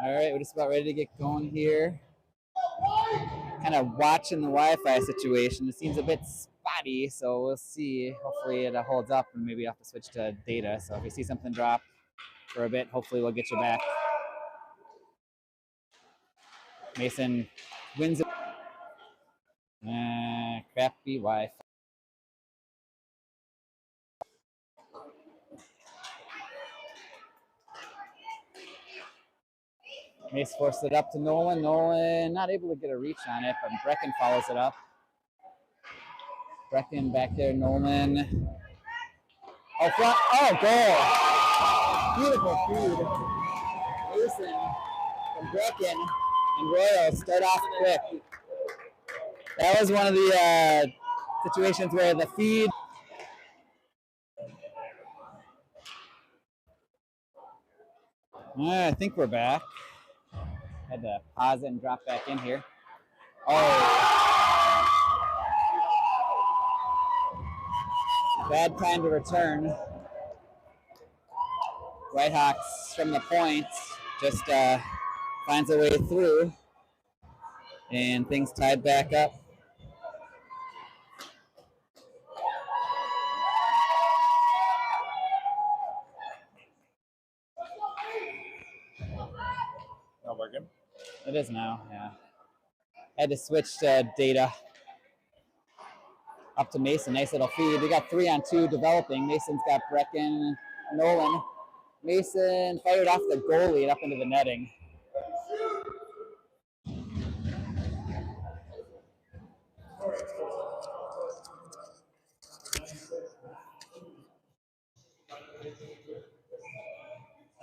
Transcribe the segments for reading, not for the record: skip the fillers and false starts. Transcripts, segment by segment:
All right, we're just about ready to get going here. Kind of watching the Wi-Fi situation. It seems a bit spotty, so we'll see. Hopefully it holds up, and maybe I'll have to switch to data. So if you see something drop for a bit, hopefully we'll get you back. Mason wins it. Crappy Wi-Fi. Mace forced it up to Nolan. Nolan not able to get a reach on it, but Brecken follows it up. Brecken back there, Nolan. Oh, front. Oh, goal. Beautiful feed. Mason from Brecken and Royal start off quick. That was one of the situations where the feed. I think we're back. Had to pause it and drop back in here. Oh. Bad time to return. Whitehawks from the point just finds a way through. And things tied back up. Not working? It is now, yeah. Had to switch to data. Up to Mason, nice little feed. We got 3-on-2 developing. Mason's got Brecken, Nolan. Mason fired off the goalie up into the netting.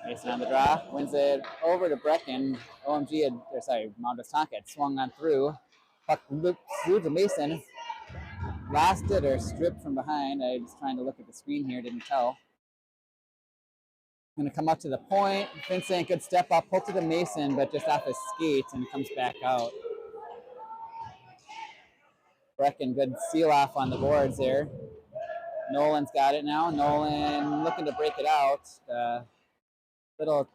Mason on the draw, wins it over to Brecken. Mound Westonka had swung on through. Puck loops through to Mason. Lost it or stripped from behind. I was trying to look at the screen here, didn't tell. Going to come up to the point. Vincent, good step up, poked it to Mason, but just off his skates and comes back out. Brecken, good seal off on the boards there. Nolan's got it now. Nolan looking to break it out. Little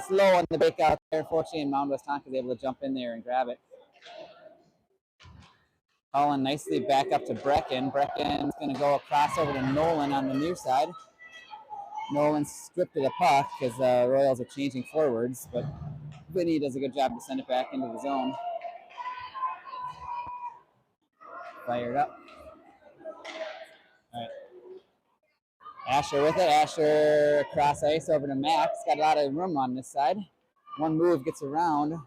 slow on the break out there. Fortunately, Mound Westonka is able to jump in there and grab it. Colin nicely back up to Brecken. Brecken's going to go across over to Nolan on the near side. Nolan stripped of the puck because the Royals are changing forwards, but Vinny does a good job to send it back into the zone. Fired up. All right. Asher with it. Asher across ice over to Max. Got a lot of room on this side. One move gets around.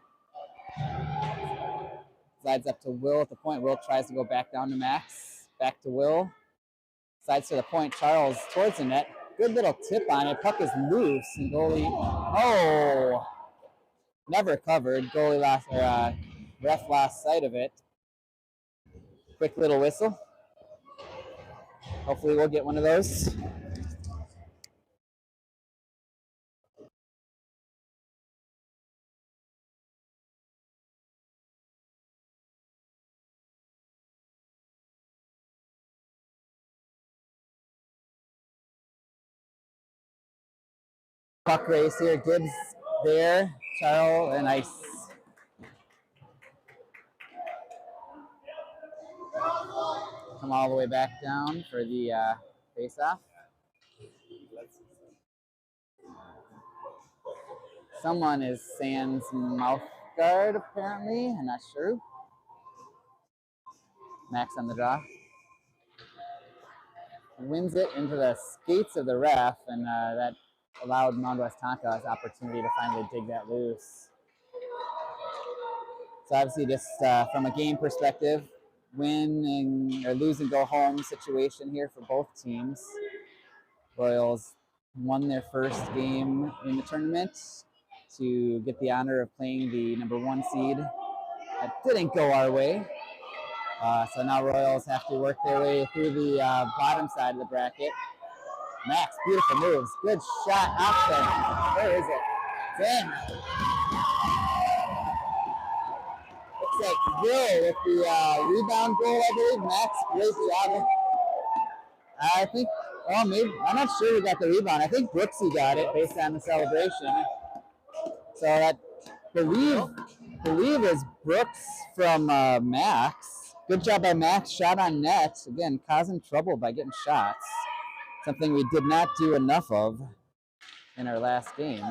Slides up to Will at the point. Will tries to go back down to Max. Back to Will. Slides to the point. Charles towards the net. Good little tip on it. Puck is loose. And goalie. Oh! Never covered. Goalie lost, or ref lost sight of it. Quick little whistle. Hopefully we'll get one of those. Puck race here. Gibbs there. Charles and Ice. Come all the way back down for the face-off. Someone is Sans mouth guard, apparently. I'm not sure. Max on the draw. Wins it into the skates of the ref, and that allowed Mound Westonka's opportunity to finally dig that loose. So obviously just from a game perspective, win or lose and go home situation here for both teams. Royals won their first game in the tournament to get the honor of playing the #1 seed. That didn't go our way. So now Royals have to work their way through the bottom side of the bracket. Max, beautiful moves. Good shot off the, where is it? It's in. Looks like Will with the rebound goal, I believe. Max, great job. I think, maybe, I'm not sure who got the rebound. I think Brooksy got it based on the celebration. So that believe is Brooks from Max. Good job by Max. Shot on net. Again, causing trouble by getting shots. Something we did not do enough of in our last game.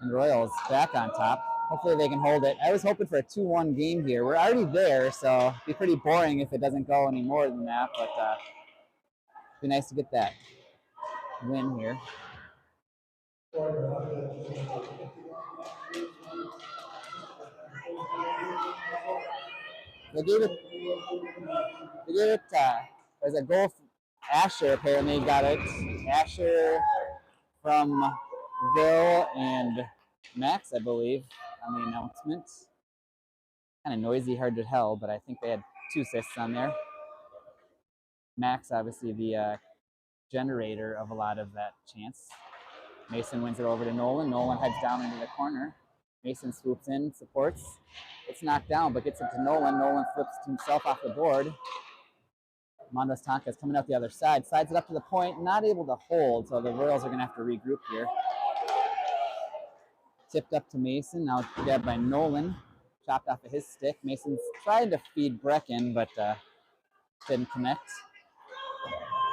And Royals back on top. Hopefully they can hold it. I was hoping for a 2-1 game here. We're already there, so it'd be pretty boring if it doesn't go any more than that. But it'd be nice to get that win here. They gave it there's a goal from Asher, apparently got it. Asher from Bill and Max, I believe, on the announcement. Kind of noisy, hard to tell, but I think they had 2 assists on there. Max, obviously, the generator of a lot of that chance. Mason wins it over to Nolan. Nolan heads down into the corner. Mason swoops in, supports. It's knocked down, but gets it to Nolan. Nolan flips himself off the board. Westonka is coming out the other side. Slides it up to the point, not able to hold, so the Royals are going to have to regroup here. Tipped up to Mason, now grabbed by Nolan. Chopped off of his stick. Mason's trying to feed Brecken, but didn't connect.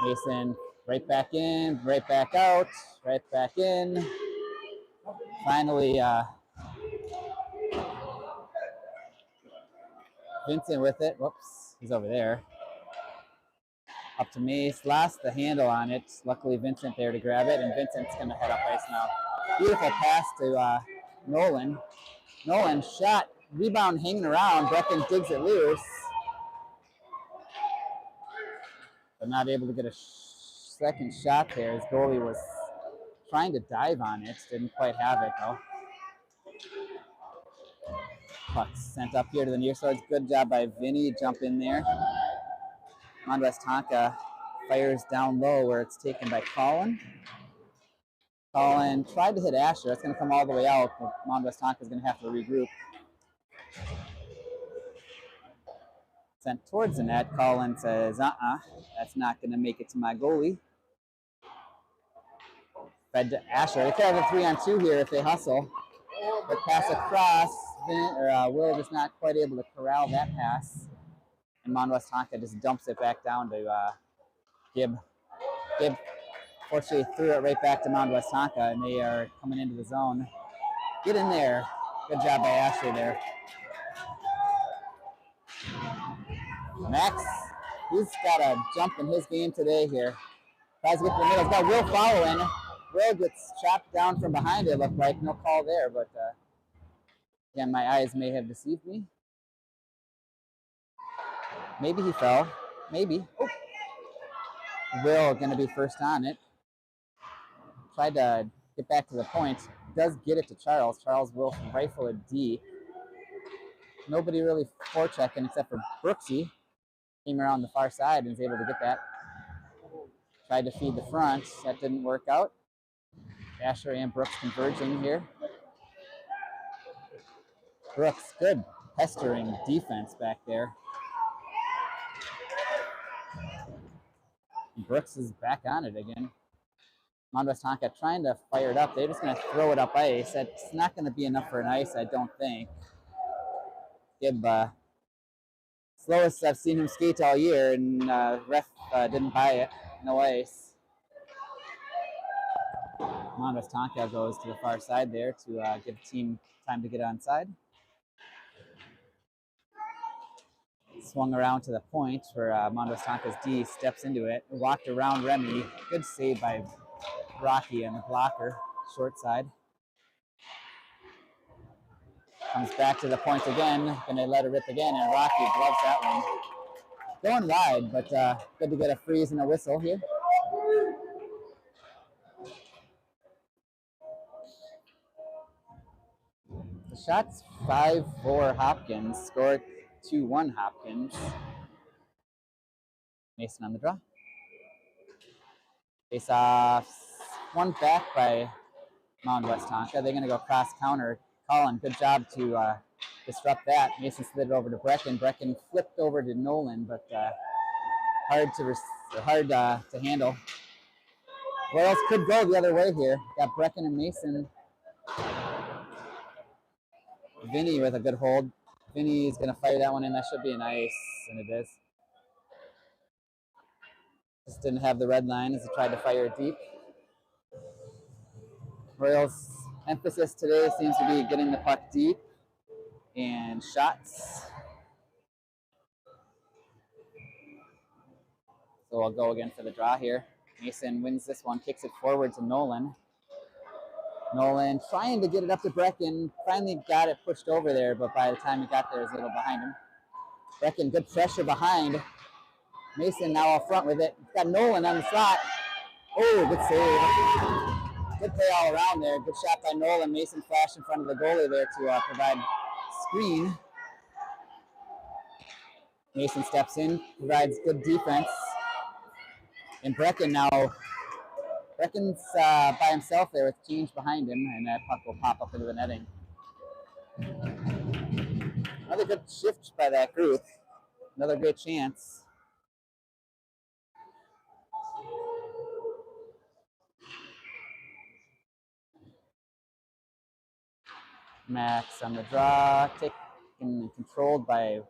Mason right back in, right back out, right back in. Finally, Vincent with it. Whoops, he's over there. Up to Mace, lost the handle on it. Luckily, Vincent there to grab it, and Vincent's going to head up ice now. Beautiful pass to Nolan. Nolan shot, rebound hanging around. Brecken digs it loose, but not able to get a second shot there. His goalie was trying to dive on it. Didn't quite have it, though. Puck's sent up here to the near side. Good job by Vinny. Jump in there. Westonka fires down low where it's taken by Colin. Colin tried to hit Asher. That's going to come all the way out, but Westonka is going to have to regroup. Sent towards the net. Colin says, that's not going to make it to my goalie. Fed to Asher. They could have a 3-on-2 here if they hustle. But pass across. Will just not quite able to corral that pass. And Westonka just dumps it back down to Gibb. Gibb fortunately threw it right back to Westonka, and they are coming into the zone. Get in there. Good job by Asher there. Max, he's got a jump in his game today here. Tries to get to the middle. He's got Will following. Will gets chopped down from behind it, looked like. No call there, but again, my eyes may have deceived me. Maybe he fell. Maybe. Oh. Will going to be first on it. Tried to get back to the point. Does get it to Charles. Charles will rifle it deep. Nobody really forechecking except for Brooksy. Came around the far side and was able to get that. Tried to feed the front. That didn't work out. Asher and Brooks converging here. Brooks, good pestering defense back there. Brooks is back on it again. Westonka trying to fire it up. They're just going to throw it up ice. That's not going to be enough for an ice, I don't think. Gibb, slowest I've seen him skate all year, and ref didn't buy it. No ice. Westonka goes to the far side there to give the team time to get onside. Swung around to the point where Westonka's D steps into it. Walked around Remy. Good save by Rocky on the blocker, short side. Comes back to the point again. Gonna let it rip again, and Rocky gloves that one. Going wide, but good to get a freeze and a whistle here. The shot's 5-4 Hopkins. Scored 2-1 Hopkins. Mason on the draw. Face off. One back by Westonka. They're going to go cross counter. Colin, good job to disrupt that. Mason slid it over to Brecken. Brecken flipped over to Nolan, but hard to handle. Royals could go the other way here. Got Brecken and Mason. Vinny with a good hold. Vinny's going to fire that one in. That should be an ice, and it is. Just didn't have the red line as he tried to fire it deep. Royals' emphasis today seems to be getting the puck deep and shots. So I'll go again for the draw here. Mason wins this one, kicks it forward to Nolan. Nolan trying to get it up to Brecken. Finally got it pushed over there, but by the time he got there, it was a little behind him. Brecken, good pressure behind. Mason now up front with it. Got Nolan on the slot. Oh, good save. Good play all around there. Good shot by Nolan. Mason flashed in front of the goalie there to provide screen. Mason steps in, provides good defense. And Brecken now, Brecken's by himself there with change behind him, and that puck will pop up into the netting. Another good shift by that group. Another great chance. Max on the draw, taken and controlled by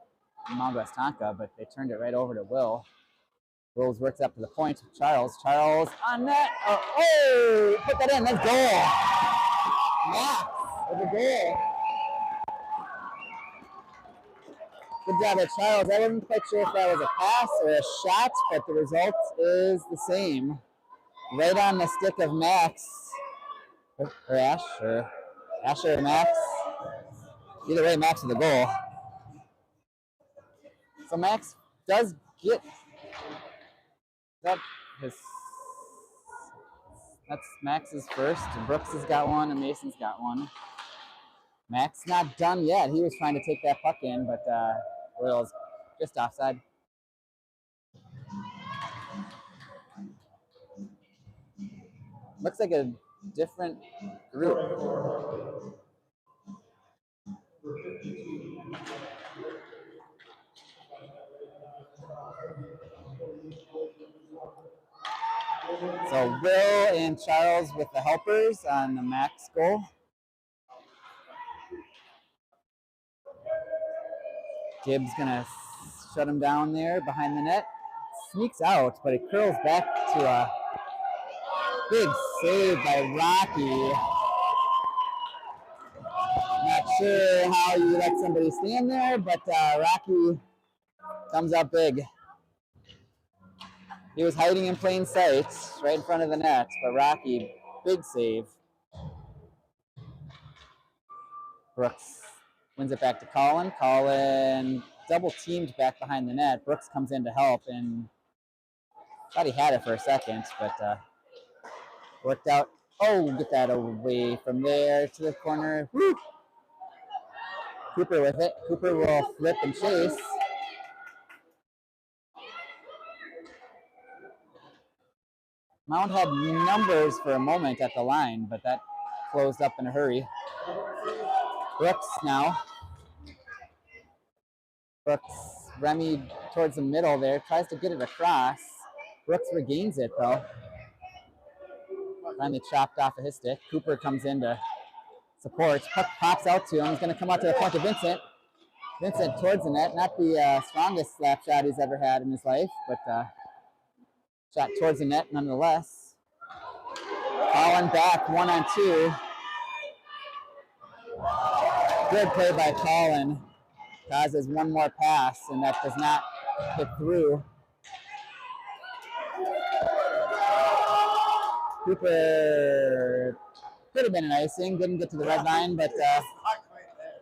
Mound Westonka, but they turned it right over to Will. Will's works up to the point. Charles on net. Oh, put that in. That's goal. Max with a goal. Good job at Charles. I wasn't quite sure if that was a pass or a shot, but the result is the same. Right on the stick of Max. Or Ash, or Asher or Max. Either way, Max with the goal. So Max does get that. That's Max's first. Brooks has got one, and Mason's got one. Max not done yet. He was trying to take that puck in, but Royals just offside. Looks like a different group. So Will and Charles with the helpers on the Max goal. Gibbs gonna shut him down there behind the net. Sneaks out, but it curls back to a big save by Rocky. Not sure how you let somebody stand there, but Rocky comes up big. He was hiding in plain sight right in front of the net, but Rocky, big save. Brooks wins it back to Colin. Colin double teamed back behind the net. Brooks comes in to help, and thought he had it for a second, but worked out. Oh, get that away from there to the corner. Woo! Cooper with it. Cooper will flip and chase. Mound had numbers for a moment at the line, but that closed up in a hurry. Brooks now. Brooks, Remy towards the middle there, tries to get it across. Brooks regains it though. Finally chopped off of his stick. Cooper comes in to support. Puck pops out to him. He's going to come out to the point of Vincent. Vincent towards the net. Not the strongest slap shot he's ever had in his life, but shot towards the net nonetheless. Colin back 1-on-2. Good play by Colin. Causes one more pass, and that does not hit through. Cooper could have been an icing. Didn't get to the red line, but not quite there.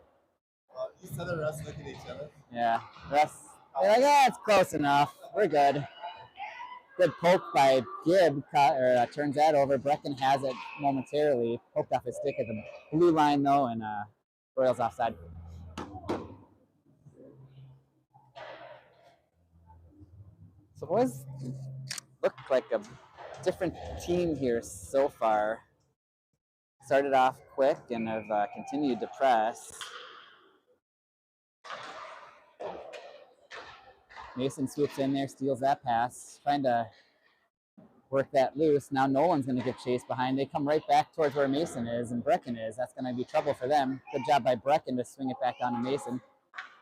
You said the refs look at each other. Yeah, refs. They're like, yeah, it's close enough. We're good. Good poke by Gibb, turns that over. Brecken has it momentarily. Poked off his stick at the blue line, though, and Royals offside. So boys, look like a different team here so far. Started off quick and have continued to press. Mason swoops in there, steals that pass, trying to work that loose. Now Nolan's going to get chased behind. They come right back towards where Mason is and Brecken is. That's going to be trouble for them. Good job by Brecken to swing it back down to Mason.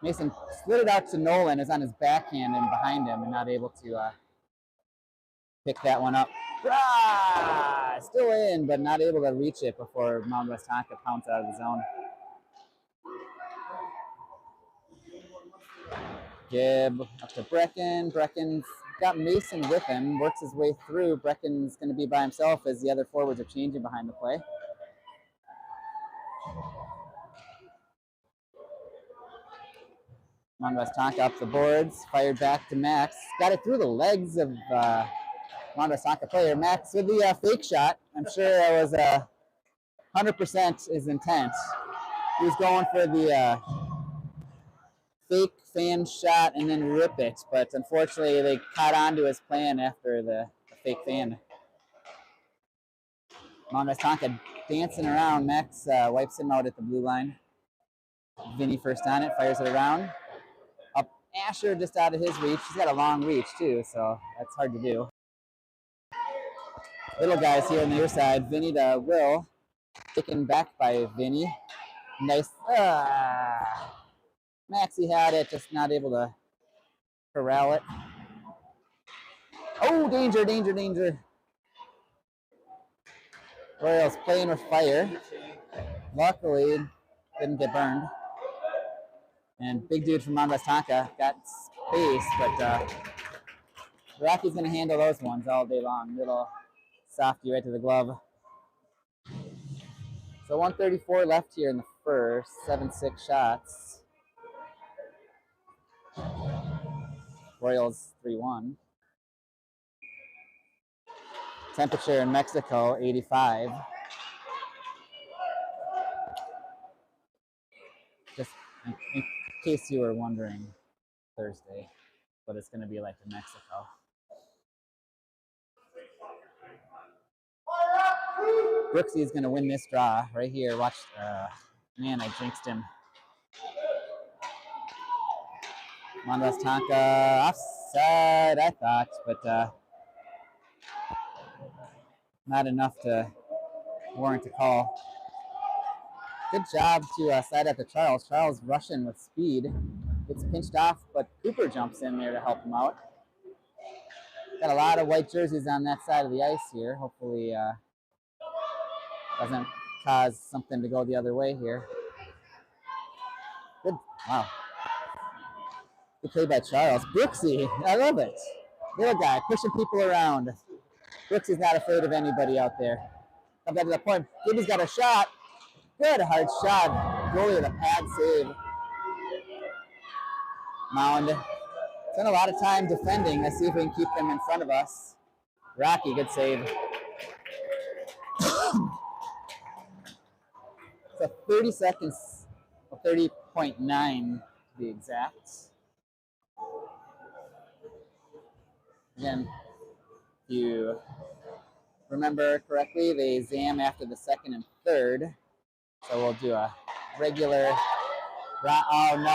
Mason slid it out to Nolan, is on his backhand and behind him and not able to pick that one up. Still in, but not able to reach it before Mound Westonka pounces out of the zone. Gibb up to Brecken. Brecken's got Mason with him, works his way through. Brecken's going to be by himself as the other forwards are changing behind the play. Mound Westonka up the boards, fired back to Max. Got it through the legs of Mound Westonka player. Max with the fake shot. I'm sure that was 100% his intent. He was going for the fake fan shot and then rip it, but unfortunately they caught on to his plan after the fake fan. Mound Westonka dancing around. Max wipes him out at the blue line. Vinny first on it, fires it around. Up Asher just out of his reach. He's got a long reach too, so that's hard to do. Little guys here on the near side. Vinny to Will. Taken back by Vinny. Nice. Maxie had it, just not able to corral it. Oh, danger, danger, danger. Royals playing with fire. Luckily, didn't get burned. And big dude from Mound Westonka got space, but the Rocky's going to handle those ones all day long. Little softy right to the glove. So 134 left here in the first. 7-6 shots. Royals 3-1. Temperature in Mexico, 85. Just in case you were wondering, Thursday, what it's going to be like in Mexico. Brooksy is going to win this draw right here. Watch. Man, I jinxed him. Mound Westonka offside, I thought, but not enough to warrant a call. Good job to side at the Charles. Charles rushing with speed. Gets pinched off, but Cooper jumps in there to help him out. Got a lot of white jerseys on that side of the ice here. Hopefully doesn't cause something to go the other way here. Good. Wow. Good play by Charles. Brooksy, I love it. Little guy pushing people around. Brooksy's not afraid of anybody out there. Come back to the point. Gibby's got a shot. Good hard shot. Goalie with a pad save. Mound. Spent a lot of time defending. Let's see if we can keep them in front of us. Rocky, good save. So 30 seconds, 30.9 to be exact. Again, if you remember correctly, they zam after the second and third. So we'll do a regular. Oh no!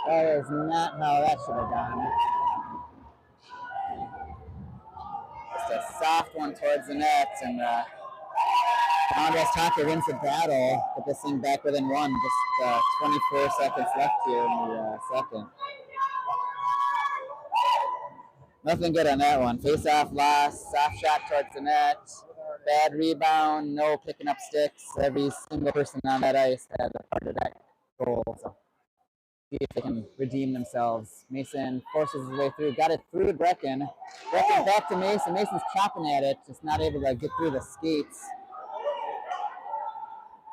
That is not how that should have gone. Just a soft one towards the net, and Mound Westonka wins the battle. Put this thing back within one. Just 24 seconds left here in the second. Nothing good on that one. Face-off loss, soft shot towards the net, bad rebound, no picking up sticks. Every single person on that ice had a part of that goal. So see if they can redeem themselves. Mason forces his way through, got it through to Brecken. Brecken back to Mason. Mason's chopping at it, just not able to get through the skates.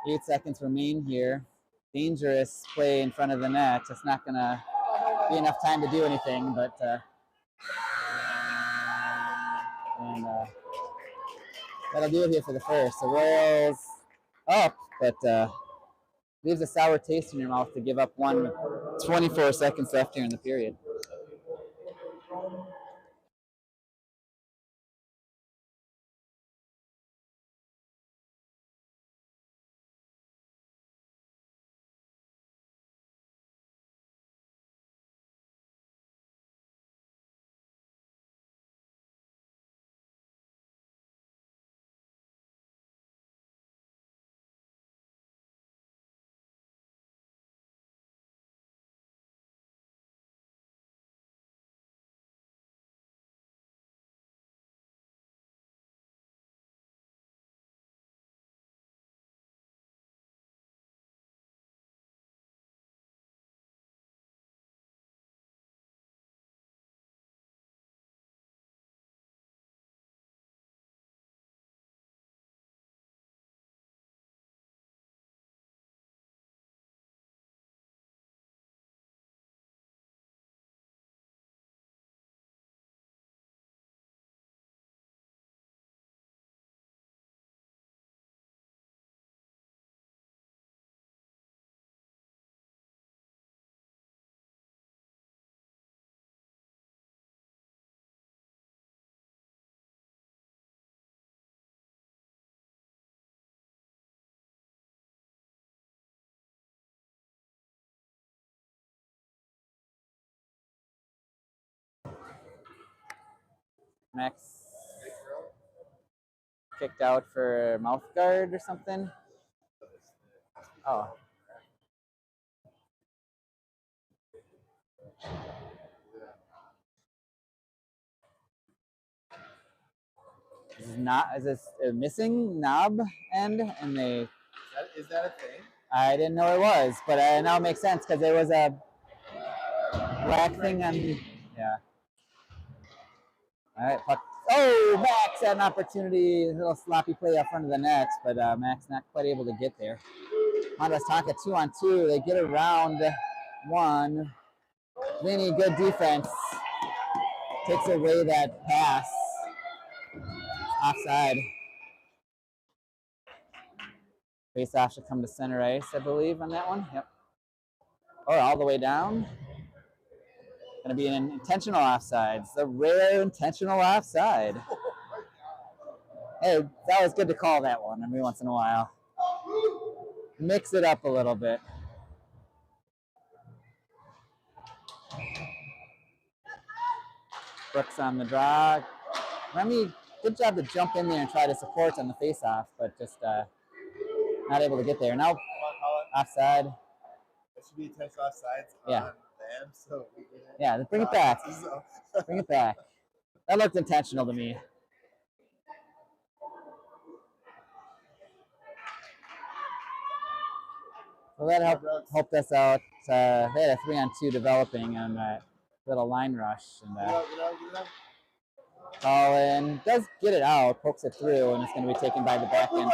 8 seconds remain here. Dangerous play in front of the net. It's not going to be enough time to do anything, but that'll do it here for the first. The Royals up, but leaves a sour taste in your mouth to give up 24 seconds left here in the period. Max kicked out for mouth guard or something. Oh. Is this a missing knob end? And they. Is that a thing? I didn't know it was, but now it makes sense because there was a black thing on. Yeah. All right, puck. Oh, Max had an opportunity, a little sloppy play up front of the net, but Max not quite able to get there. Westonka 2-on-2. They get around one. Vinny, good defense. Takes away that pass. Offside. Face-off should come to center ice, I believe, on that one. Yep. Or all the way down. Going to be an intentional offside. It's a rare intentional offside. Hey, that was good to call that one every once in a while. Mix it up a little bit. Brooks on the draw. Remy, good job to jump in there and try to support on the face-off, but just not able to get there. Now, offside. It should be intentional offsides Yeah. on them, so we get it. Yeah, bring it back. Bring it back. That looked intentional to me. So that helped us out. They had a 3-on-2 developing on that little line rush. And Colin does get it out, pokes it through, and it's going to be taken by the back end.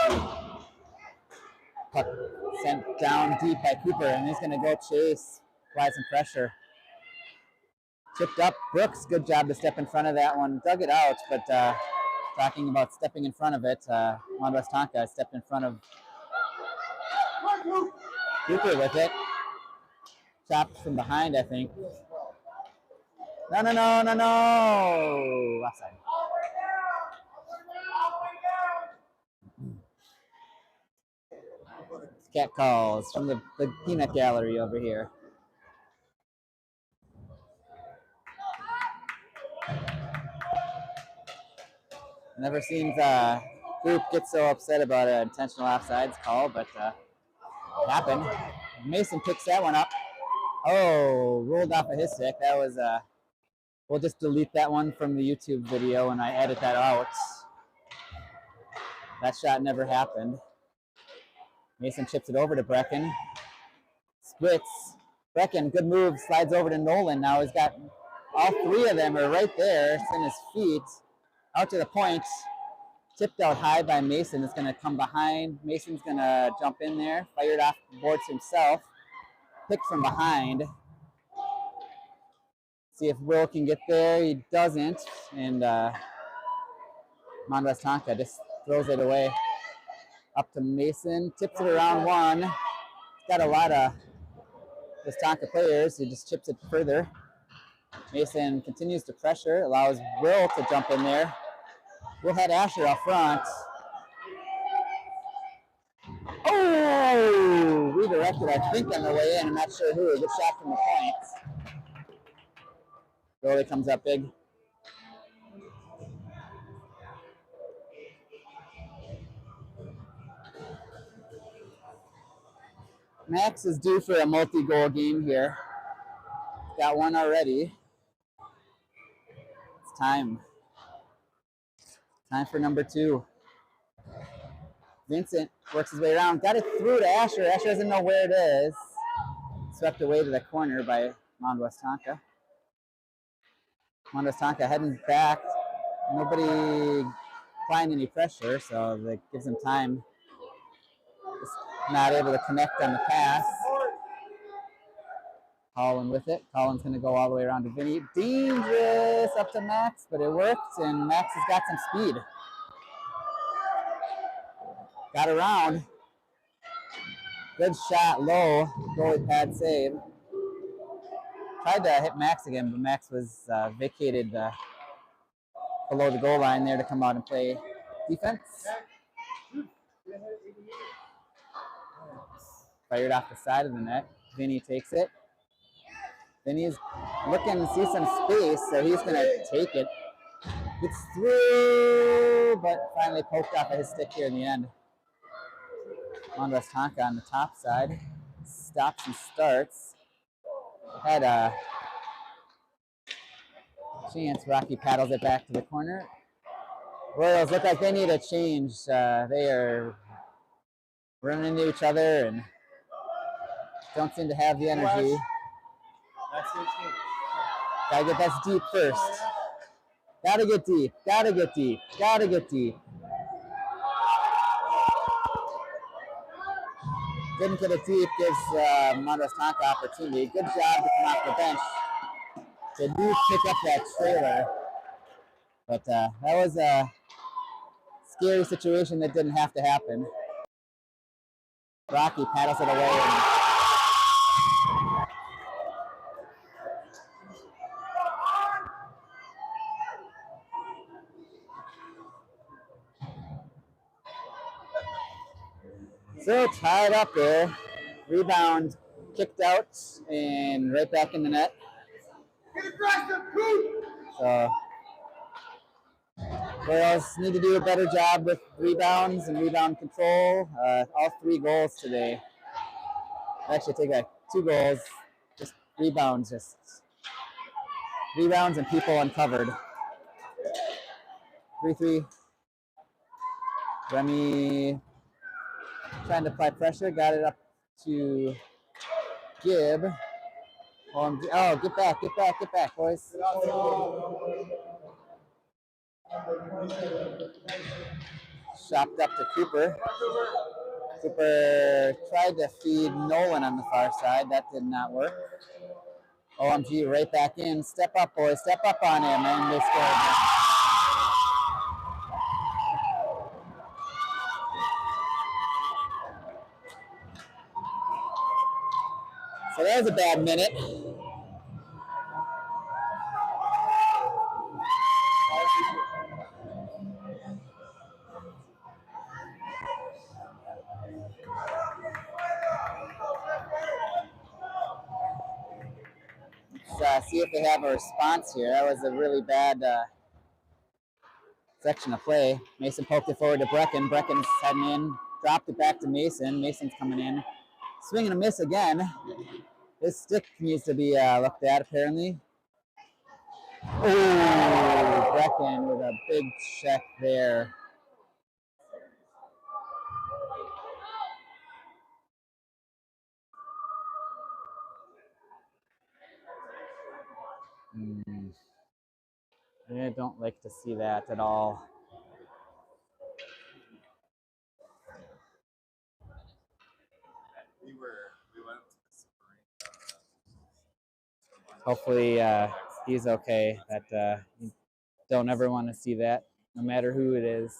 Puck sent down deep by Cooper, and he's going to go chase, apply some pressure. Chipped up. Brooks, good job to step in front of that one. Dug it out, but talking about stepping in front of it, Westonka stepped in front of Cooper with it. Chopped from behind, I think. No. Offside. Cat calls from the peanut gallery over here. Never seen the group get so upset about an intentional offsides call, but it happened. Mason picks that one up. Oh, rolled off of his stick. That was we'll just delete that one from the YouTube video and I edit that out. That shot never happened. Mason chips it over to Brecken. Splits. Brecken, good move, slides over to Nolan. Now he's got all three of them are right there. It's in his feet. Out to the point. Tipped out high by Mason. It's going to come behind. Mason's going to jump in there. Fired off the boards himself. Picked from behind. See if Will can get there. He doesn't. And Westonka just throws it away. Up to Mason. Tips it around one. He's got a lot of Westonka players. He just chips it further. Mason continues to pressure. Allows Will to jump in there. Will had Asher up front. Oh! Redirected, I think, on the way in. I'm not sure who. Good shot from the point. Goalie comes up big. Max is due for a multi-goal game here. Got one already. It's time. Time for number 2. Vincent works his way around. Got it through to Asher. Asher doesn't know where it is. Swept away to the corner by Westonka. Westonka heading back. Nobody applying any pressure, so that gives him time. Just not able to connect on the pass. Colin with it. Colin's going to go all the way around to Vinny. Dangerous up to Max, but it worked, and Max has got some speed. Got around. Good shot, low. Goalie pad save. Tried to hit Max again, but Max was vacated below the goal line there to come out and play defense. Fired off the side of the net. Vinny takes it. Vinny's looking to see some space, so he's going to take it. Gets through, but finally poked off of his stick here in the end. On Westonka on the top side. Stops and starts. Had a chance. Rocky paddles it back to the corner. Royals look like they need a change. They are running into each other and don't seem to have the energy. Gotta get that deep first. Gotta get deep. Gotta get deep. Gotta get deep. Didn't get it deep. Gives Westonka opportunity. Good job to come off the bench. They do pick up that trailer. But that was a scary situation that didn't have to happen. Rocky paddles it away. So tied up there. Rebound kicked out and right back in the net. So Royals need to do a better job with rebounds and rebound control. All 3 goals today. Actually, take back 2 goals. Just rebounds and people uncovered. 3-3. Remy trying to apply pressure. Got it up to Gibb. Oh, get back, boys. Shopped up to Cooper. Cooper tried to feed Nolan on the far side. That did not work. OMG right back in. Step up, boys. Step up on him. And they scored. So that was a bad minute. Let's see if they have a response here. That was a really bad section of play. Mason poked it forward to Brecken. Brecken's heading in. Dropped it back to Mason. Mason's coming in. Swing and a miss again. This stick needs to be looked at, apparently. Oh, Brecken with a big check there. I don't like to see that at all. Hopefully he's okay. That you don't ever want to see that, no matter who it is.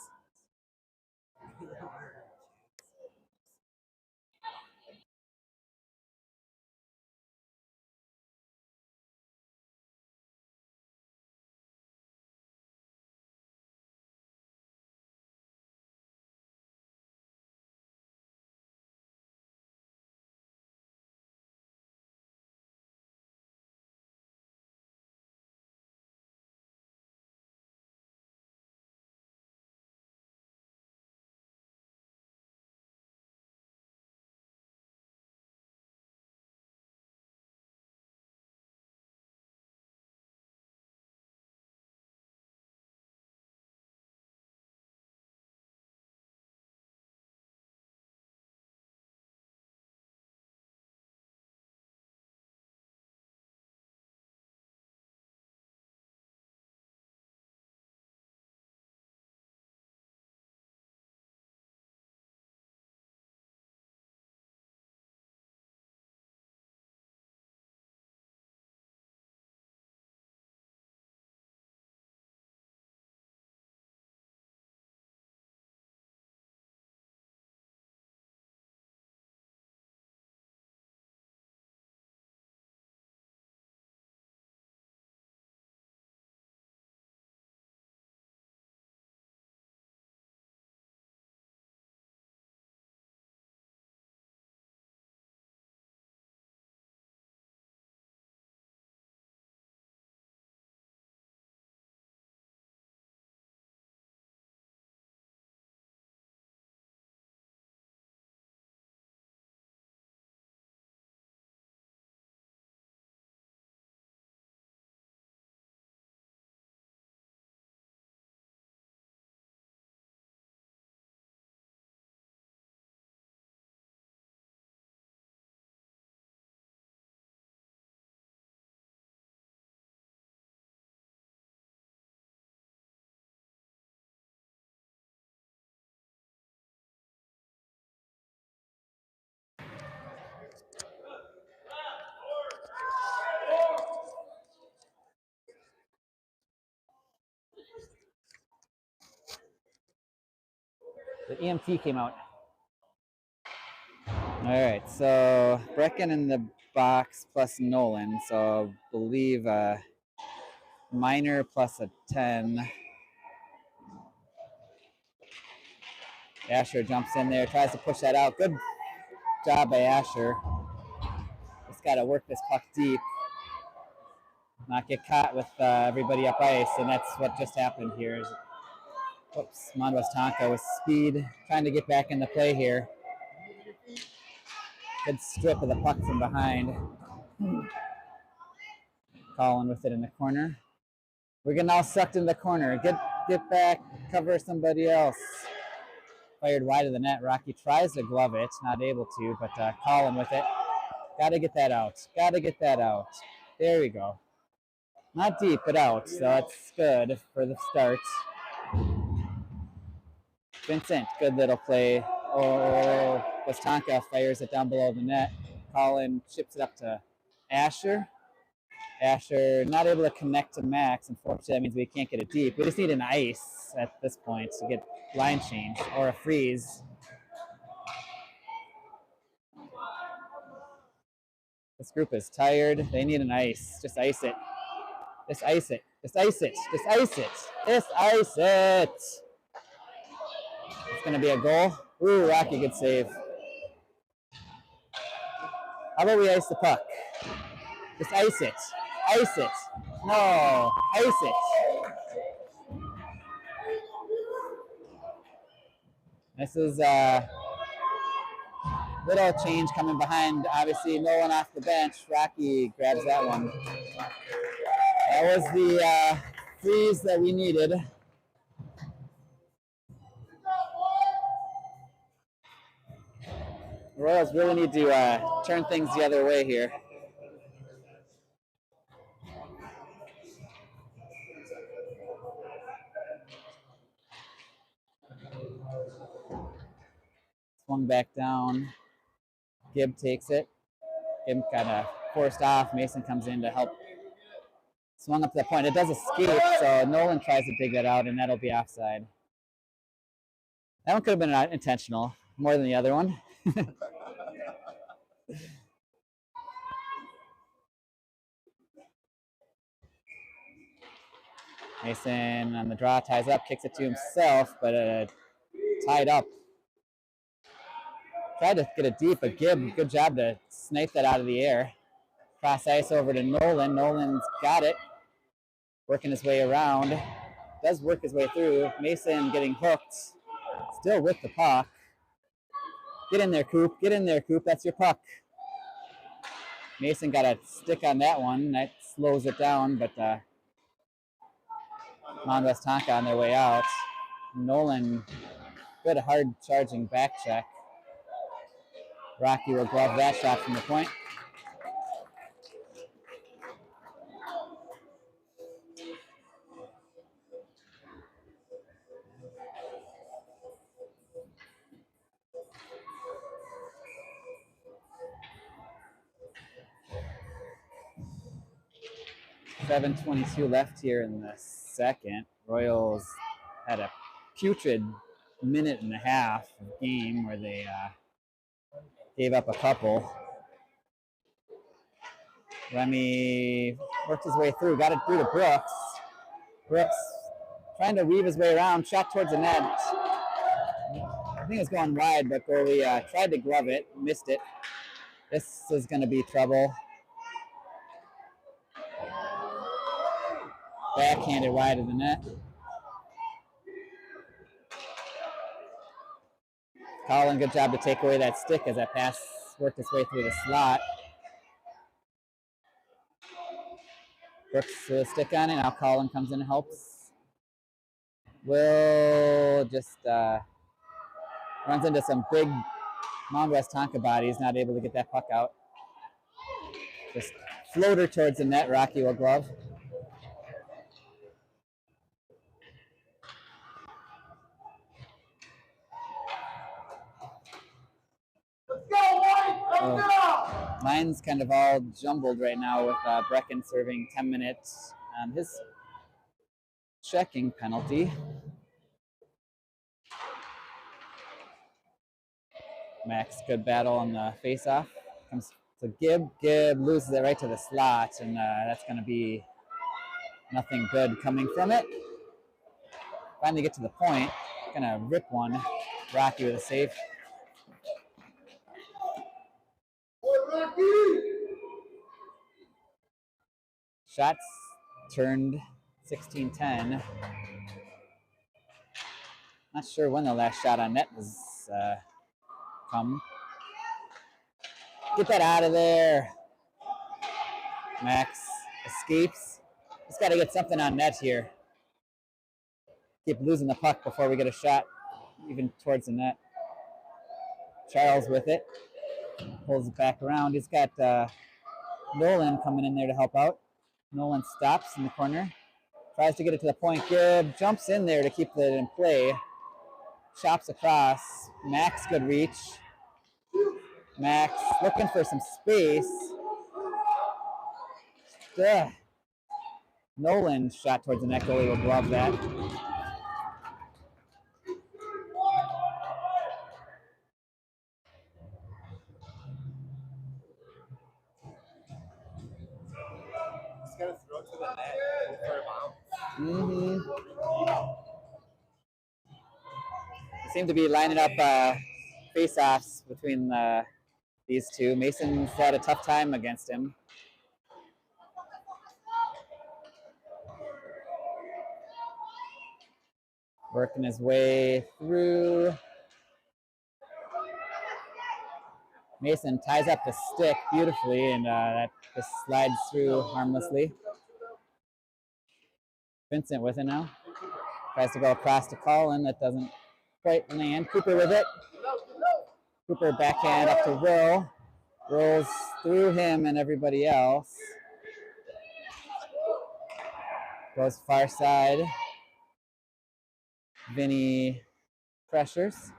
The EMT came out. All right, so Brecken in the box plus Nolan. So I believe minor plus a 10. Asher jumps in there, tries to push that out. Good job by Asher. Just got to work this puck deep, not get caught with everybody up ice, and that's what just happened here. Oops, Westonka with speed, trying to get back into play here. Good strip of the puck from behind. Colin with it in the corner. We're getting all sucked in the corner. Get back, cover somebody else. Fired wide of the net. Rocky tries to glove it, not able to, but Colin with it. Got to get that out. Got to get that out. There we go. Not deep, but out, so that's good for the start. Vincent, good little play. Oh, Westonka fires it down below the net. Colin chips it up to Asher. Asher not able to connect to Max. Unfortunately, that means we can't get it deep. We just need an ice at this point to get line change or a freeze. This group is tired. They need an ice. Just ice it. Just ice it. Just ice it. Just ice it. Just ice it. It's going to be a goal. Ooh, Rocky, good save. How about we ice the puck? Just ice it. Ice it. No, ice it. This is little change coming behind. Obviously, no one off the bench. Rocky grabs that one. That was the freeze that we needed. The Royals really need to turn things the other way here. Swung back down. Gibb takes it. Gibb kind of forced off. Mason comes in to help. Swung up to the point. It does escape, so Nolan tries to dig that out, and that'll be offside. That one could have been intentional, more than the other one. Mason on the draw, ties up, kicks it to himself, but tied up. Tried to get it deep, but Gibb, good job to snipe that out of the air. Cross ice over to Nolan. Nolan's got it. Working his way around. Does work his way through. Mason getting hooked. Still with the puck. Get in there, Coop. Get in there, Coop. That's your puck. Mason got a stick on that one. That slows it down, but Mound Westonka on their way out. Nolan, good hard charging back check. Rocky will glove that shot from the point. .7:22 left here in the second. Royals had a putrid minute and a half of game where they gave up a couple. Remy worked his way through, got it through to Brooks. Brooks trying to weave his way around, shot towards the net. I think it was going wide, but goalie tried to glove it, missed it. This is going to be trouble. Backhanded wide of the net. Colin, good job to take away that stick as that pass worked its way through the slot. Brooks with a stick on it. Now Colin comes in and helps. Will just runs into some big Mound Westonka bodies, not able to get that puck out. Just floater towards the net. Rocky will glove. Mine's kind of all jumbled right now with Brecken serving 10 minutes on his checking penalty. Max, good battle on the face-off. Comes to Gibb. Gibb loses it right to the slot, and that's going to be nothing good coming from it. Finally get to the point. Going to rip one. Rocky with a save. Shots turned 16-10. Not sure when the last shot on net was come. Get that out of there. Max escapes. Just got to get something on net here. Keep losing the puck before we get a shot, even towards the net. Charles with it. Pulls it back around. He's got Nolan coming in there to help out. Nolan stops in the corner. Tries to get it to the point. Gibb jumps in there to keep it in play. Chops across. Max good reach. Max looking for some space. Ugh. Nolan shot towards the net. Goalie will glove that. Just gotta throw it to the net. Go for a bounce. They seem to be lining up face-offs between these two. Mason's had a tough time against him. Working his way through. Mason ties up the stick beautifully, and that just slides through harmlessly. Vincent with it now. Tries to go across to Colin. That doesn't quite land. Cooper with it. Cooper backhand up to Will. Rolls through him and everybody else. Goes far side. Vinny pressures.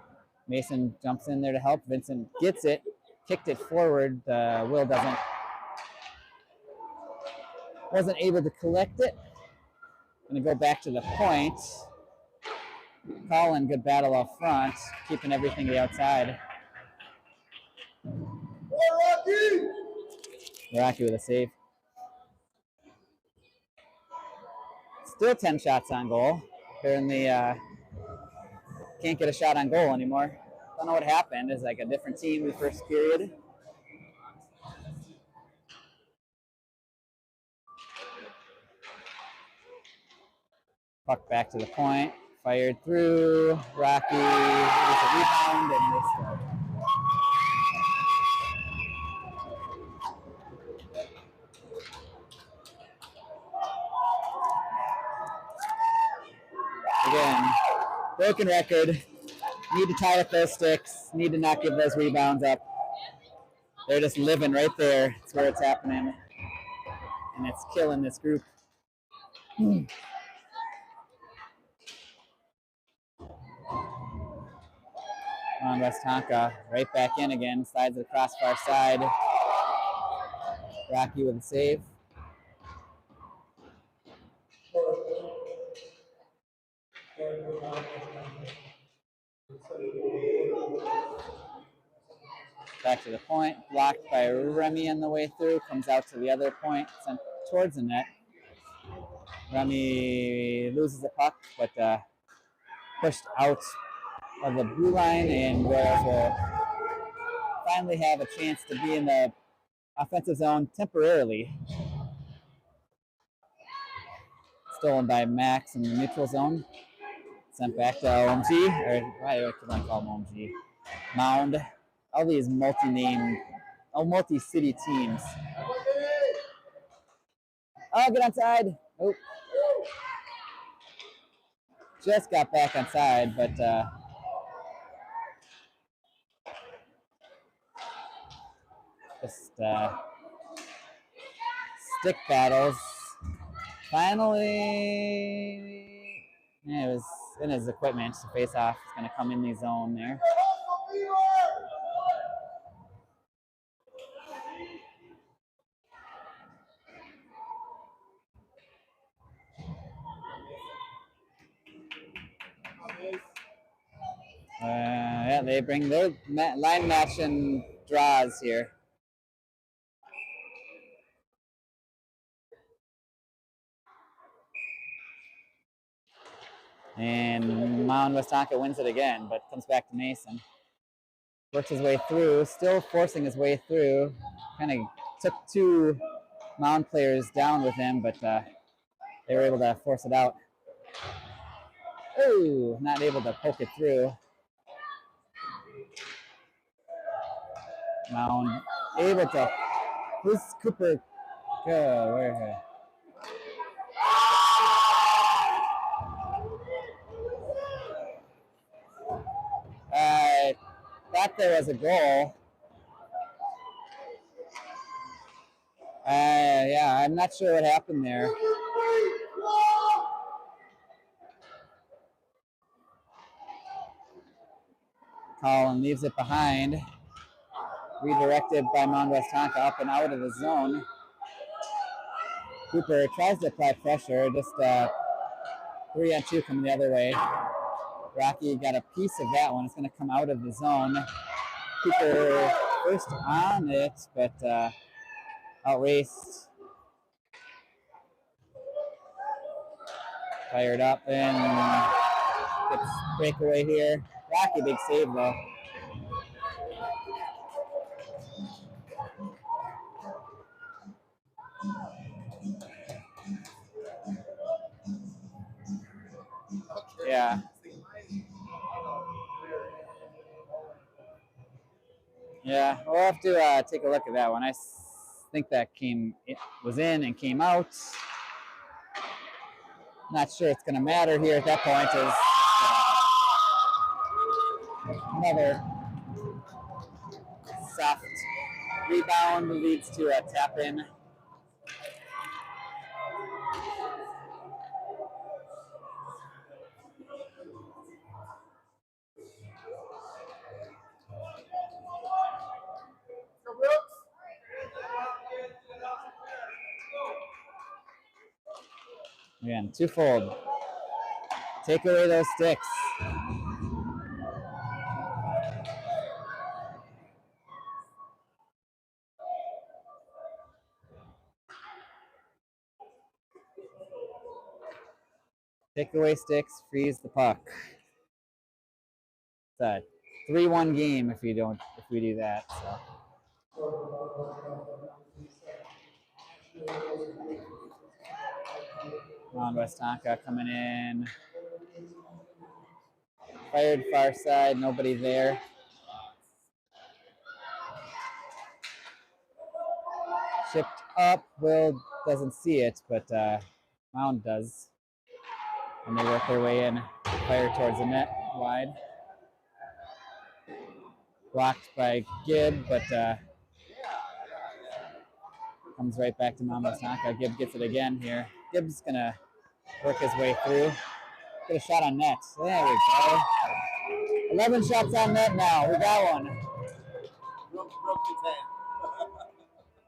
Mason jumps in there to help. Vincent gets it. Kicked it forward. Will wasn't able to collect it. Going to go back to the point. Colin, good battle up front, keeping everything to the outside. Rocky with a save. Still 10 shots on goal. Apparently can't get a shot on goal anymore. Don't know what happened. It's like a different team in the first period. Puck back to the point. Fired through. Rocky with a rebound and they score. Again, broken record. Need to tie up those sticks. Need to not give those rebounds up. They're just living right there. It's where it's happening. And it's killing this group. On Westonka, right back in again. Slides it across far side. Rocky with a save. Back to the point, blocked by Remy on the way through, comes out to the other point, sent towards the net. Remy loses the puck, but pushed out of the blue line, and Royals will finally have a chance to be in the offensive zone temporarily. Stolen by Max in the neutral zone. Sent back to OMG, or why do I call him OMG? Mound. All these multi-city teams. Oh, get onside. Oh. Just got back onside, but just stick battles. Finally, yeah, it was in his equipment to face off. It's going to come in the zone there. Yeah, they bring their line match and draws here. And Mound Westonka wins it again, but comes back to Mason. Works his way through, still forcing his way through. Kind of took two Mound players down with him, but they were able to force it out. Oh, not able to poke it through. Mound able to. Who's Cooper? Go where? I thought there was a goal. Yeah, I'm not sure what happened there. Collin leaves it behind. Redirected by Mound Westonka up and out of the zone. Cooper tries to apply pressure, just 3-on-2 coming the other way. Rocky got a piece of that one. It's going to come out of the zone. Cooper first on it, but outraced. Fired up and gets breakaway here. Rocky, big save though. Yeah. Yeah, we'll have to take a look at that one. I think that was in and came out. Not sure it's going to matter here at that point. Is another soft rebound leads to a tap in. Again, twofold. Take away those sticks. Take away sticks, freeze the puck. It's a 3-1 game if we do that. So. On Westonka coming in. Fired far side, nobody there. Shipped up, Will doesn't see it, but Mound does. And they work their way in, fire towards the net, wide. Blocked by Gibb, but comes right back to Mound Westonka. Gibb gets it again here. Gibb's gonna work his way through. Get a shot on net. There we go. 11 shots on net now. We got one. Broke the 10.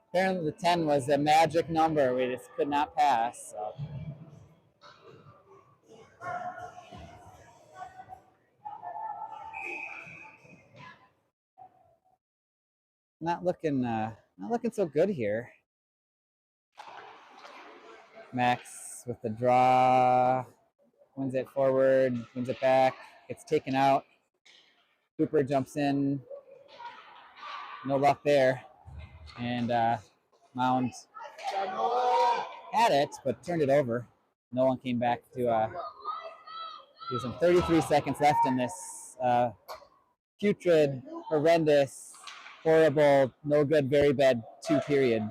Apparently the 10 was a magic number. We just could not pass. So. Not looking so good here. Max with the draw, wins it forward, wins it back, gets taken out. Cooper jumps in. No luck there. And Mound had it, but turned it over. No one came back to do some 33 seconds left in this putrid, horrendous, horrible, no good, very bad 2 period.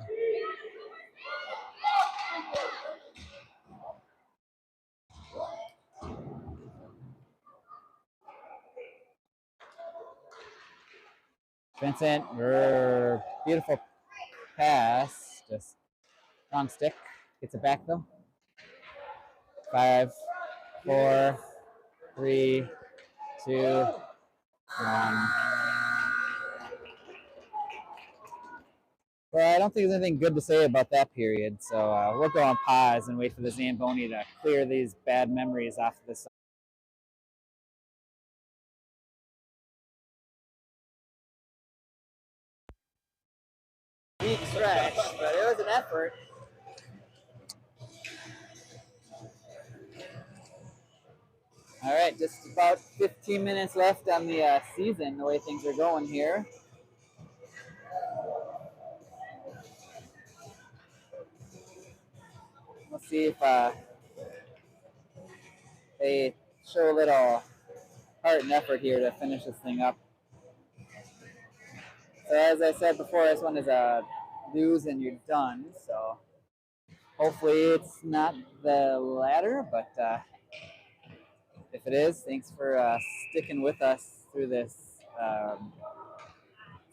Vincent, beautiful pass, just wrong stick. Gets it back though. 5, 4, 3, 2, 1. Well, I don't think there's anything good to say about that period, so we'll go on pause and wait for the Zamboni to clear these bad memories off of this. weak stretch, but it was an effort. All right, just about 15 minutes left on the season, the way things are going here. We'll see if they show a little heart and effort here to finish this thing up. So as I said before, this one is a lose and you're done. So hopefully it's not the latter, but if it is, thanks for sticking with us through this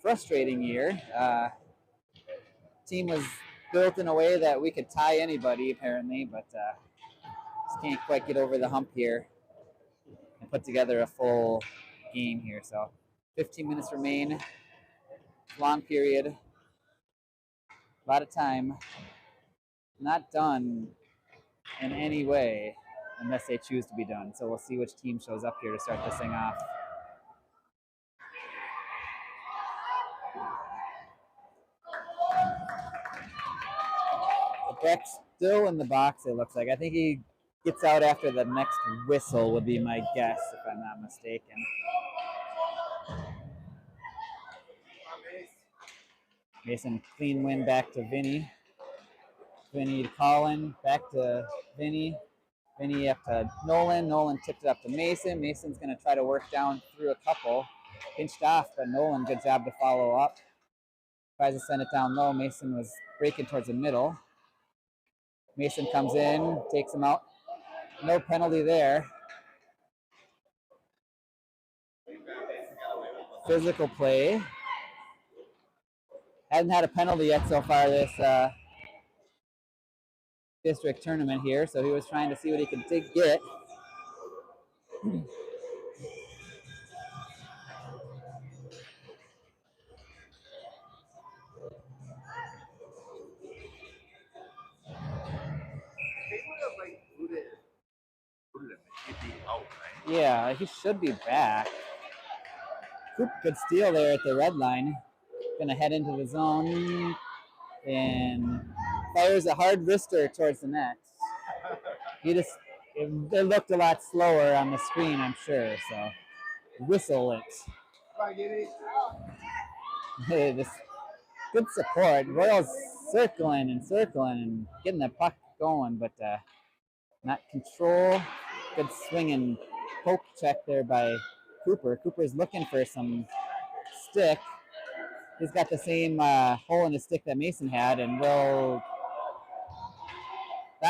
frustrating year. Team was built in a way that we could tie anybody apparently, but just can't quite get over the hump here and put together a full game here. So 15 minutes remain, long period, a lot of time, not done in any way unless they choose to be done. So we'll see which team shows up here to start this thing off. Breck's still in the box, it looks like. I think he gets out after the next whistle would be my guess, if I'm not mistaken. Mason, clean win back to Vinny. Vinny to Colin, back to Vinny. Vinny up to Nolan. Nolan tipped it up to Mason. Mason's going to try to work down through a couple. Pinched off, but Nolan, good job to follow up. Tries to send it down low. Mason was breaking towards the middle. Mason comes in, takes him out. No penalty there. Physical play. Hasn't had a penalty yet so far this district tournament here, so he was trying to see what he could get. Yeah, he should be back. Coop, good steal there at the red line. Gonna head into the zone and fires a hard wrister towards the net. It looked a lot slower on the screen, I'm sure. So whistle it. Just good support. Royals circling and getting the puck going, but not control. Good swing and poke check there by Cooper. Cooper's looking for some stick. He's got the same hole in his stick that Mason had, and thought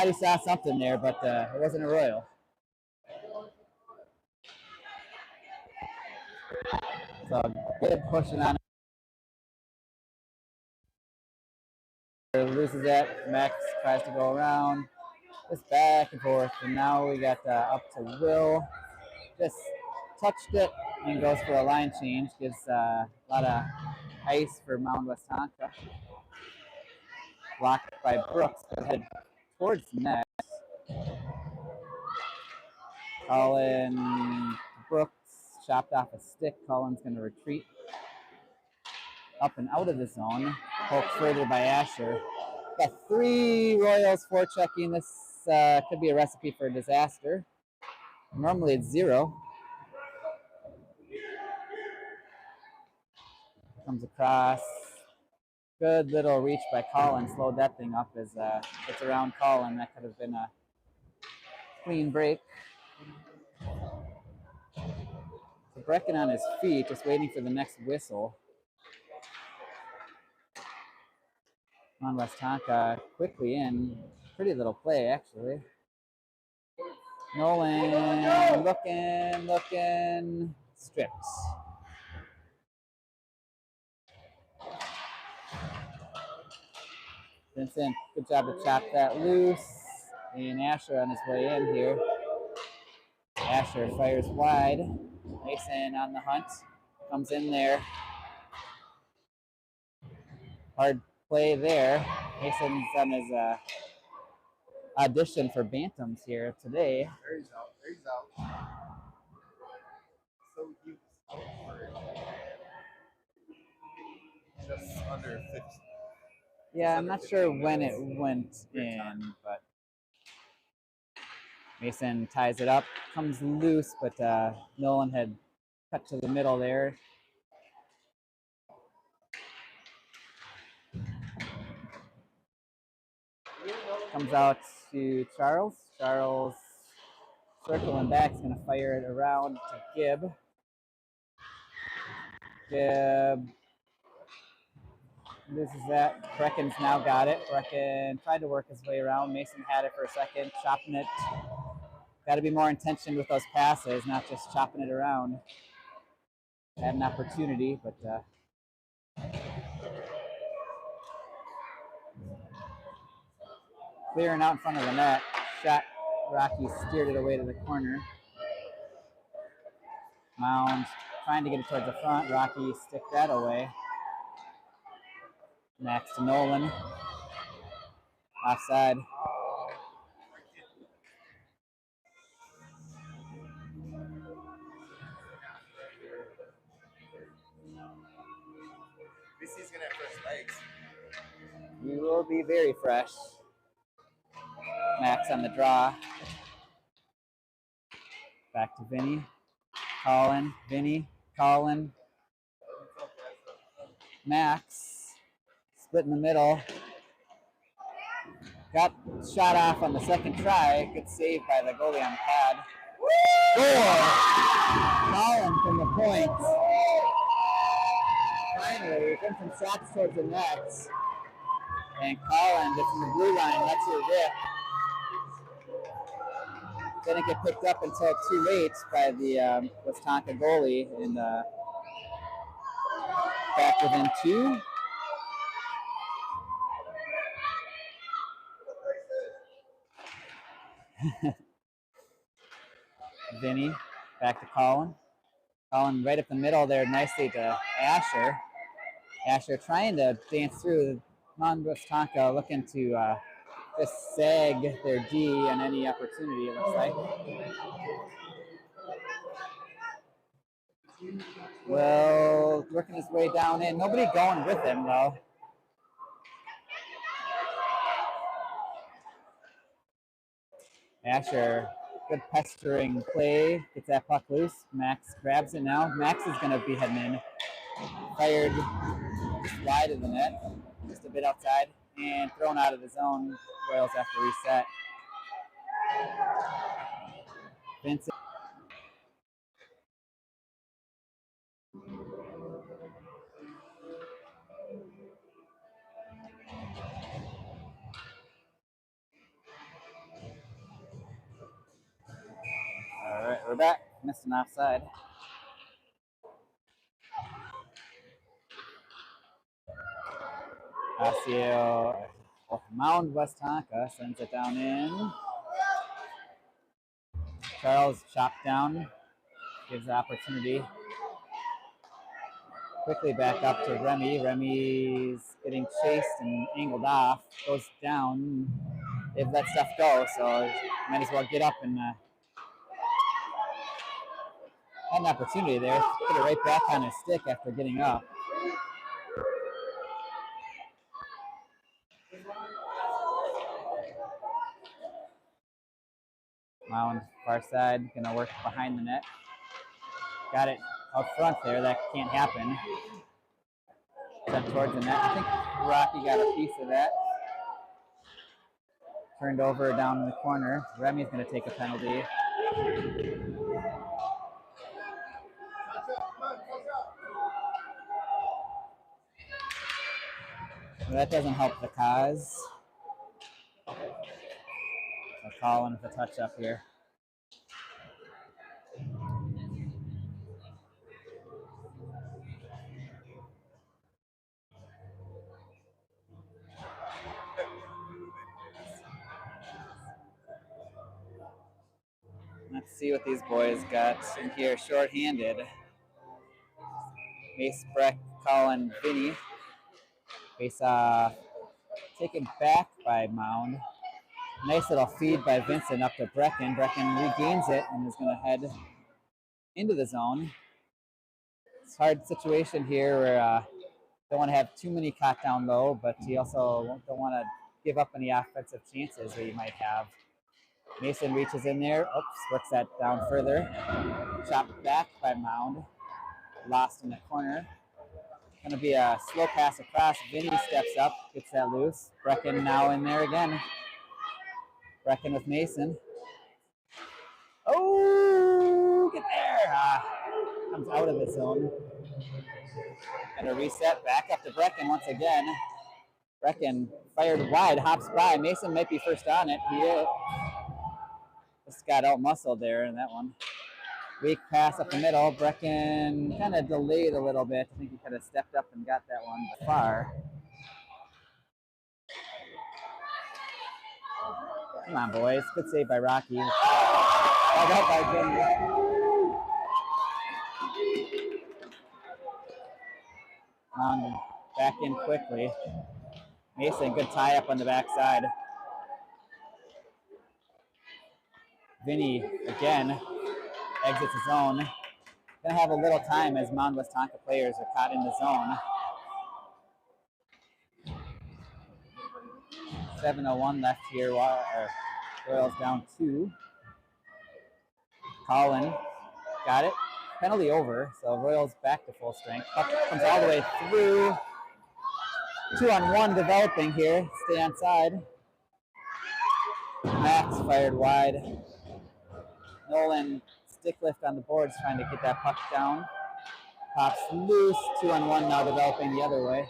he saw something there, but it wasn't a Royal. So good pushing on it. Loses that. Max tries to go around. Just back and forth, and now we got up to Will. Just touched it and goes for a line change. Gives a lot of ice for Mound Westonka. Blocked by Brooks, but head towards the net. Colin Brooks chopped off a stick. Colin's going to retreat up and out of the zone. Poked further by Asher. Got 3 Royals forechecking. This could be a recipe for disaster. Normally it's 0. Comes across. Good little reach by Colin. Slowed that thing up as it's around Colin. That could have been a clean break. So Brecken on his feet, just waiting for the next whistle. On Westonka quickly in. Pretty little play, actually. Nolan looking, stripped. Vincent, good job to chop that loose. And Asher on his way in here. Asher fires wide. Mason on the hunt. Comes in there. Hard play there. Mason's on his audition for Bantams here today. There he's out. So he was out for just under 50. Yeah, I'm not sure when it went in, but Mason ties it up, comes loose, but Nolan had cut to the middle there. Comes out to Charles. Charles circling back is going to fire it around to Gibb. Gibb loses that. Brecken's now got it. Brecken tried to work his way around. Mason had it for a second, chopping it. Got to be more intentioned with those passes, not just chopping it around. Had an opportunity, but clearing out in front of the net. Shot. Rocky steered it away to the corner. Mound trying to get it towards the front. Rocky stick that away. Next to Nolan. Offside. This is gonna have fresh legs. You will be very fresh. Max on the draw. Back to Vinny. Colin. Vinny. Colin. Max. Split in the middle. Got shot off on the second try. Good save by the goalie on the pad. Score! Colin from the point. Finally, Vincent shots towards the net. And Colin gets in the blue line. That's your rip. Didn't get picked up until too late by the Westonka goalie in the back within 2. Vinny back to Colin. Colin right up the middle there nicely to Asher. Asher trying to dance through. Mound Westonka looking to just sag their D on any opportunity, it looks like. Well, working his way down in. Nobody going with him, though. Asher, good pestering play. Gets that puck loose. Max grabs it now. Max is going to be heading in. Fired wide of the net. Just a bit outside. And thrown out of the zone. Royals have to reset. Vincent. All right, we're back. Missed an offside. Asio, Mound Westonka sends it down in. Charles chopped down, gives the opportunity. Quickly back up to Remy. Remy's getting chased and angled off. Goes down. They've let stuff go, so might as well get up and had an opportunity there. Put it right back on his stick after getting up. Mound far side, gonna work behind the net. Got it up front there. That can't happen. Sent towards the net. I think Rocky got a piece of that. Turned over down in the corner. Remy's going to take a penalty. So that doesn't help the cause. So Colin with a touch up here. Let's see what these boys got in here shorthanded. Mace, Breck, Colin, Vinny. Face off. Taken back by Mound. Nice little feed by Vincent up to Brecken. Brecken regains it and is going to head into the zone. It's a hard situation here where don't want to have too many caught down low, but you also don't want to give up any offensive chances that you might have. Mason reaches in there. Oops, works that down further. Chopped back by Mound. Lost in the corner. Going to be a slow pass across. Vinny steps up, gets that loose. Brecken now in there again. Brecken with Mason. Oh, get there. Comes out of the zone. And a reset back up to Brecken once again. Brecken fired wide, hops by. Mason might be first on it. He is. Just got out muscled there in that one. Weak pass up the middle. Brecken kind of delayed a little bit. I think he could have stepped up and got that one far. Come on, boys. Good save by Rocky. Held up by Vinny. Back in quickly. Mason, good tie up on the backside. Vinny again exits the zone. Gonna have a little time as Mound Westonka players are caught in the zone. 7:01 left here. Royals down 2. Colin got it. Penalty over, so Royals back to full strength. Puck comes all the way through. 2-on-1 developing here. Stay on side. Max fired wide. Nolan stick lift on the boards trying to get that puck down. Pops loose. 2-on-1 now developing the other way.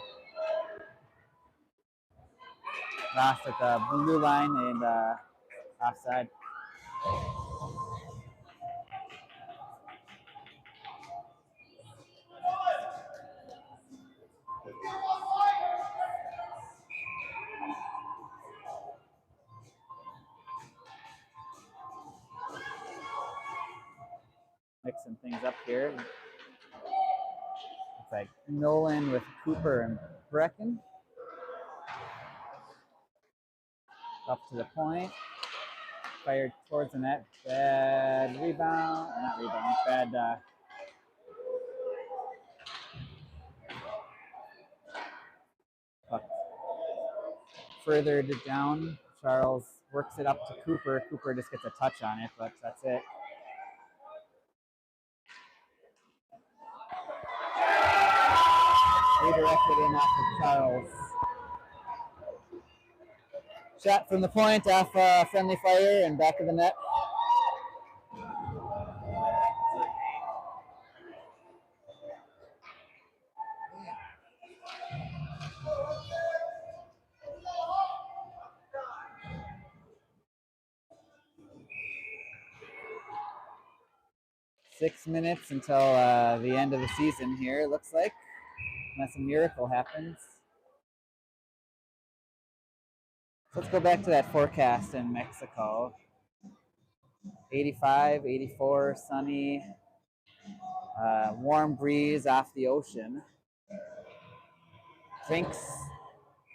Lost at the blue line and offside. Mixing things up here. It's like Nolan with Cooper and Brecken. Up to the point. Fired towards the net. Bad rebound. Not rebound. Bad. Puck furthered it down. Charles works it up to Cooper. Cooper just gets a touch on it, but that's it. Redirected in off of Charles. Shot from the point off friendly fire and back of the net. Six minutes until the end of the season here, it looks like, unless a miracle happens. So let's go back to that forecast in Mexico. 85, 84, sunny, warm breeze off the ocean. Drinks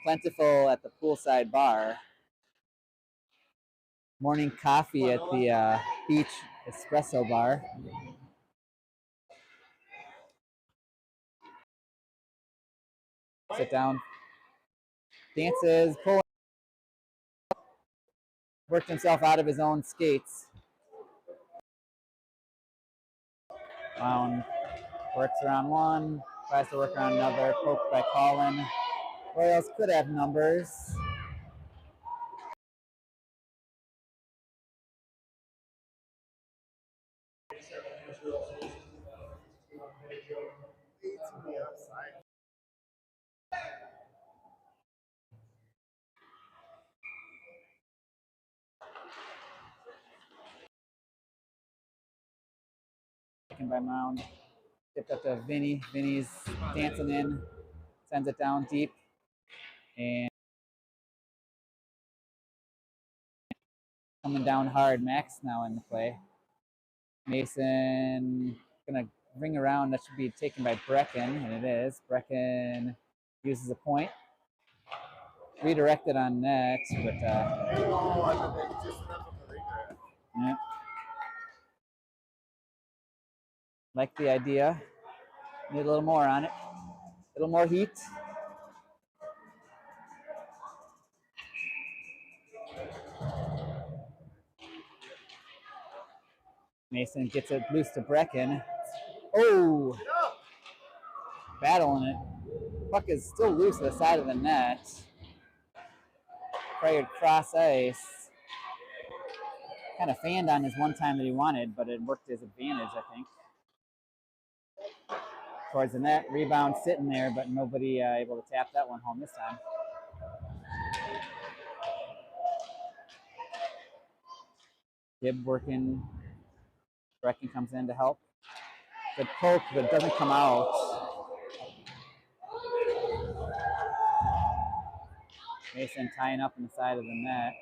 plentiful at the poolside bar. Morning coffee at the beach espresso bar. Sit down. Dances, pulling. Worked himself out of his own skates. Mound works around one, tries to work around another, poked by Colin. Royals could have numbers. Taken by Mound. Tipped up to Vinny. Vinny's dancing in. Sends it down deep. And coming down hard. Max now in the play. Mason gonna ring around. That should be taken by Brecken, and it is. Brecken uses a point. Redirected on net, but yeah. Like the idea. Need a little more on it. little more heat. Mason gets it loose to Brecken. Oh, battling it. Puck is still loose to the side of the net. Fired cross ice. Kind of fanned on his one time that he wanted, but it worked his advantage, I think. Towards the net, rebound sitting there, but nobody able to tap that one home this time. Gibb working. Brecken comes in to help. Good poke, but it doesn't come out. Mason tying up on the side of the net.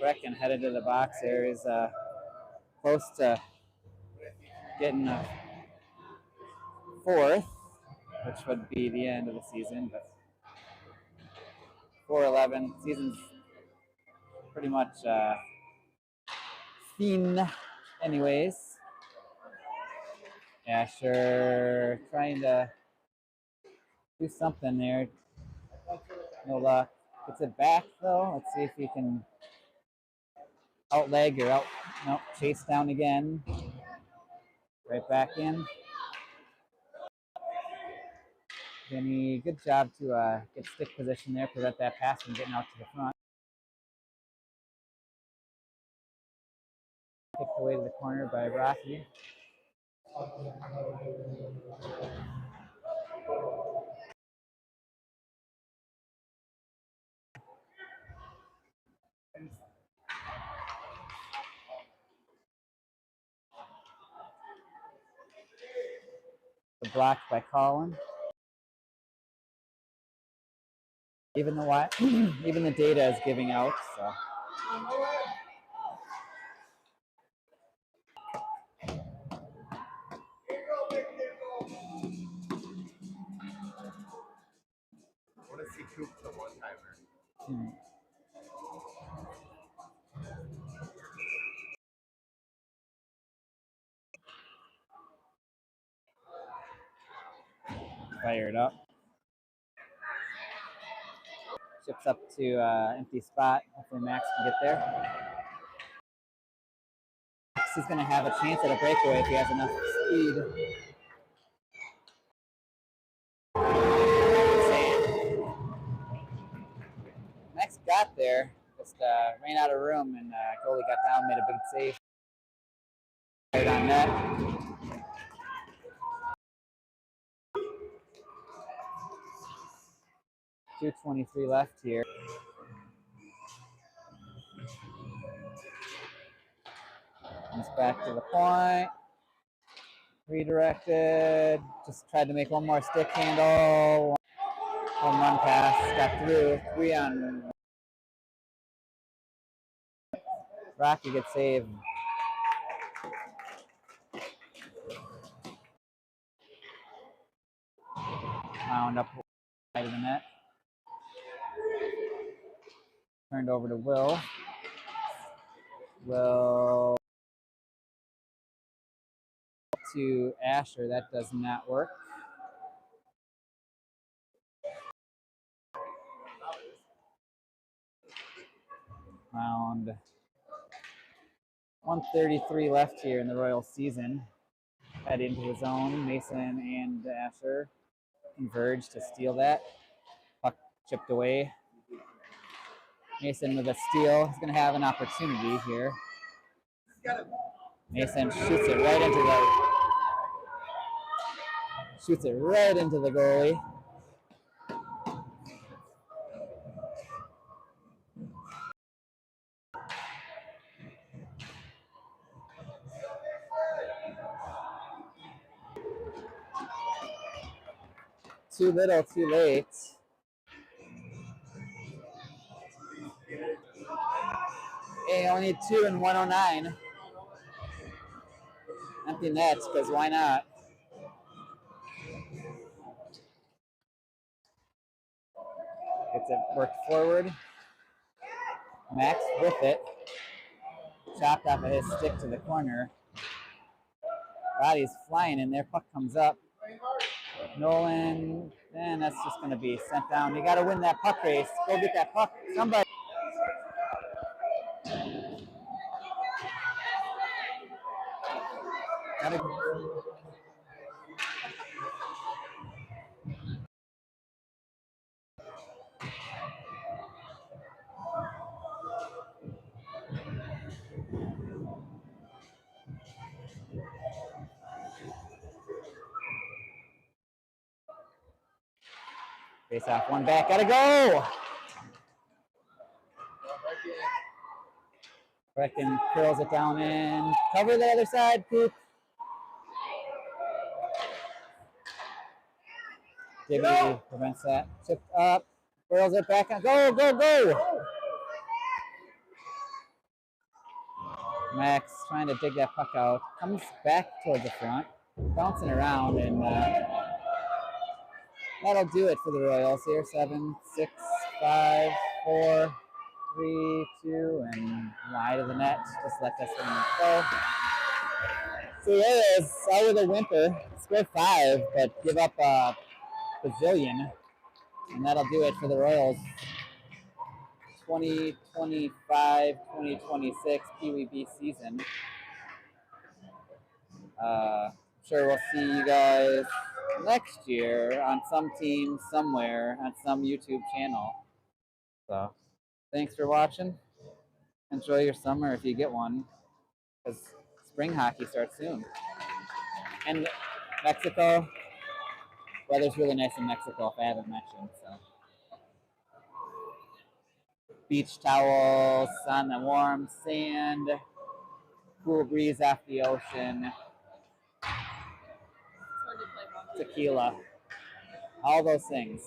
Brecken headed to the box there. He's close to getting a fourth, which would be the end of the season. But 4-11 season's pretty much thin, anyways. Asher trying to do something there. No luck. Gets it back though. Let's see if he can outleg or nope, chase down again. Right back in. Kenny, good job to get stick position there, prevent that pass from getting out to the front. Kicked away to the corner by Rocky. The block by Colin. Even the data is giving out. So. I want to see Coop the one-timer. Fired up. Chips up to empty spot. Hopefully Max can get there. Max is going to have a chance at a breakaway if he has enough speed. Max got there, just ran out of room, and goalie got down, made a big save. Right on net. .223 left here. Comes back to the point. Redirected. Just tried to make one more stick handle. Home run pass. Got through. 3 on. Rocky gets saved. Mound up side of the net. Turned over to Will. Will to Asher. That does not work. Mound. 133 left here in the Royal season. Head into his own. Mason and Asher converge to steal that. Puck chipped away. Mason with a steal. He's going to have an opportunity here. Mason shoots it right into the goalie. Too little, too late. Hey, only need 2 and 109. Empty nets, because why not? worked forward. Max with it. Chopped off of his stick to the corner. Body's flying in there. Puck comes up. Nolan, and that's just going to be sent down. You got to win that puck race. Go get that puck. Somebody. Face off, one back, gotta go! Brecken curls it down in. Cover the other side, Coop. Digby prevents that. Tipped up, curls it back on. Go, go, go! Max trying to dig that puck out. Comes back towards the front, bouncing around, and that'll do it for the Royals here. 7, 6, 5, 4, 3, 2, and wide of the net. Just let this one go. So Royals, out with a whimper, score 5, but give up a bazillion, and that'll do it for the Royals. 2025-2026 PWB season. Sure we'll see you guys next year on some team somewhere on some YouTube channel. So thanks for watching. Enjoy your summer if you get one, because spring hockey starts soon. And Mexico, weather's really nice in Mexico, if I haven't mentioned. So beach towels on the warm sand, cool breeze off the ocean, tequila, all those things.